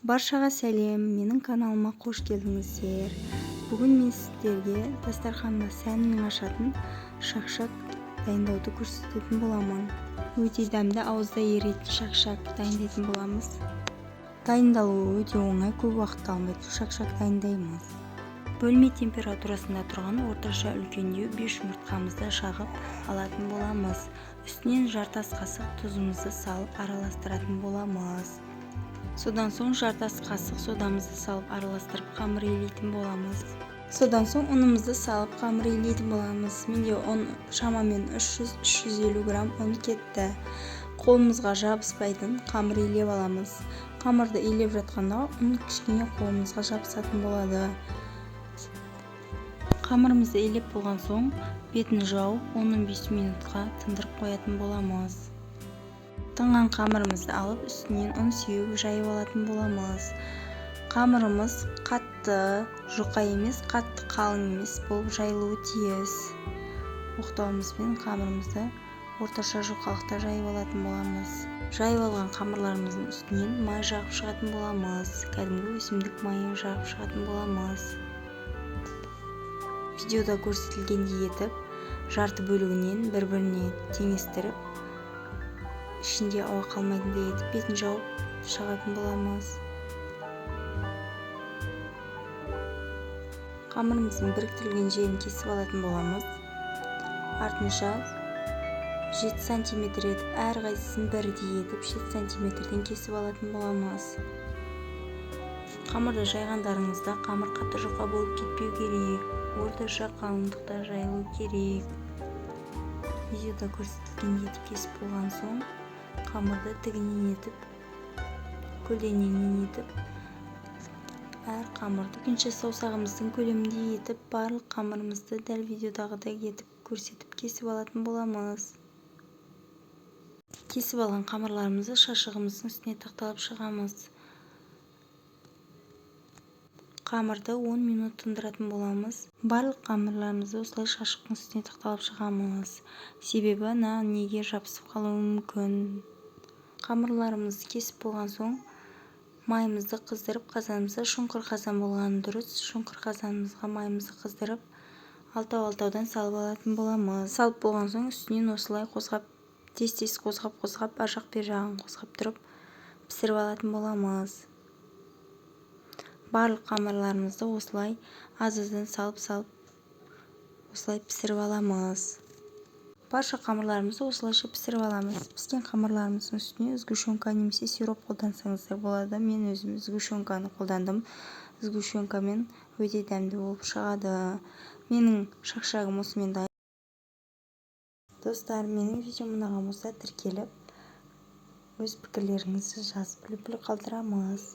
Баршаға сәлем, менің каналыма қош келдіңіздер. Бүгін мен сіздерге дастарханда сәнін ашатын шақшақ дайындауды көрсететін боламын. Өте дәмді, ауызда еритін шақшақ дайындайтын боламыз. Дайындалуы өте оңай, көп уақыт алмайды. Шақшақ дайындаймыз. Бөлме температурасында тұрған орташа үлкендеу 5 жұмыртқамызды жағып алатын боламыз. Үстінен жартас қасық тұзымызды салып араластыратын боламыз. Содан соң жартас қасық содамызды салып араластырып қамыр илейтін боламыз. Содан соң ұнымызды салып қамыр илейтін боламыз. Менде ұн шамамен 300-350 грамм ұн кетті. Қолымызға жабыспайтын қамыр илеп аламыз. Қамырды илеп жатқанда ұн кішкене қолымызға жабысатын болады. Қамырымызды илеп болған соң бетін жауып 10-15 минутқа тындырып қоятын боламыз. Тынған қамырымызды алып үстінен ұн сеуіп жайып алатын боламыз. Қамырымыз қатты жұқа емес, қатты қалың емес болып жайылуы тиіс. Оқтауымызбен қамырымызды орташа жұқалықта жайып алатын боламыз. Жайып алған қамырларымыздың үстінен май жағып шығатын боламыз. Кәдімгі өсімдік майын жағып шығатын боламыз. Видеода көрсетілгендей етіп, жарты бөлігінен бір-біріне теңестіріп, ішінде ауа қалмайтындай етіп бетін жауып шығатын боламыз. Қамырымыздың біріктірілген жерін кесіп алатын боламыз. Артынша 7 см етіп, әрқайсысын бірдей етіп 7 см кесіп алатын боламыз. Қамырды жайғандарыңызда қамыр қатты жұқа болып кетпеу керек. Орташа қалыңдықта жайылу керек. Видеода көрсетілгендей етіп кесіп болған соң қамырды тігінен етіп, көлденеңінен етіп, әр қамырды екінші саусағымыздың көлемінде етіп, барлық қамырымызды дәл видеодағыдай етіп көрсетіп кесіп алатын боламыз. Кесіп алған қамырларымызды шашығымыздың үстіне тақталып шығамыз. Қамырды 10 минут тындыратын боламыз. Барлық қамырларымызды осылай шашықтың үстіне тақталып шығамыз. Себебі неге жабысып қалуы мүмкін. Қамырларымызды кесіп болған соң майымызды қыздырып, қазанымызда шұңқыр қазан болғаны дұрыс. Шұңқыр қазанымызға майымызды қыздырып, алтау-алтаудан салып алатын боламыз. Салып болған соң үстінен осылай қозғап, тез-тез қозғап, ар жақ бер жағын қозғап тұрып пісіріп алатын боламыз. Барлық қамырларымызды осылай аз-аздан салып, осылай пісіріп аламыз. Барша қамырларымызды осылайша пісіріп аламыз. Піскен қамырларымыздың үстіне сгущенка немесе сироп қолдансаңыздар болады. Мен өзім сгущенканы қолдандым. Сгущенкамен өте дәмді болып шығады. Менің шақшағым осымен дайын. Достар, менің видеом ұнаған болса тіркеліп, өз пікірлеріңізді жазып біліп қалдырамыз.